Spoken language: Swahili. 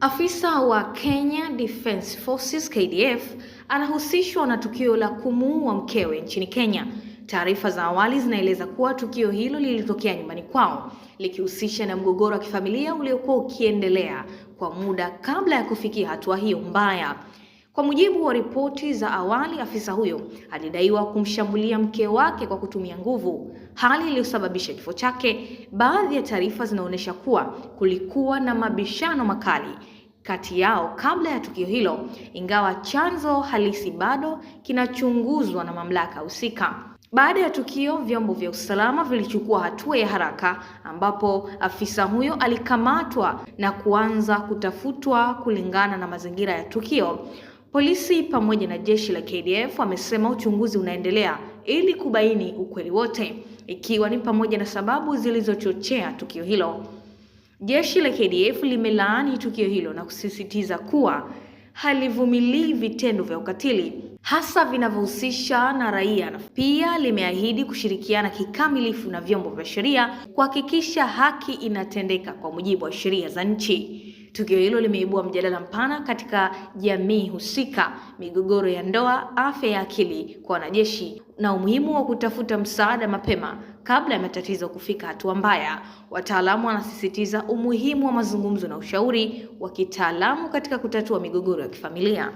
Afisa wa Kenya Defence Forces KDF anahusishwa na tukio la kumuua mkewe nchini Kenya. Taarifa za awali zinaeleza kuwa tukio hilo lilitokea nyumbani kwao, likihusisha na mgogoro wa kifamilia uliokuwa ukiendelea kwa muda kabla ya kufikia hatua hiyo mbaya. Kwa mujibu wa ripoti za awali, afisa huyo alidaiwa kumshambulia mke wake kwa kutumia nguvu, hali iliyosababisha kifo chake. Baadhi ya taarifa zinaonyesha kuwa kulikuwa na mabishano makali kati yao kabla ya tukio hilo, ingawa chanzo halisi bado kinachunguzwa na mamlaka husika. Baada ya tukio, vyombo vya usalama vilichukua hatua ya haraka, ambapo afisa huyo alikamatwa na kuanza kutafutwa kulingana na mazingira ya tukio. Polisi pamoja na jeshi la KDF wamesema uchunguzi unaendelea ili kubaini ukweli wote, ikiwa ni pamoja na sababu zilizochochea tukio hilo. Jeshi la KDF limelaani tukio hilo na kusisitiza kuwa halivumilii vitendo vya ukatili, hasa vinavyohusisha na raia. Pia limeahidi kushirikiana kikamilifu na vyombo vya sheria kuhakikisha haki inatendeka kwa mujibu wa sheria za nchi. Tukio hilo limeibua mjadala mpana katika jamii husika: migogoro ya ndoa, afya ya akili kwa wanajeshi na umuhimu wa kutafuta msaada mapema kabla ya matatizo kufika hatua mbaya. Wataalamu wanasisitiza umuhimu wa mazungumzo na ushauri wa kitaalamu katika kutatua migogoro ya kifamilia.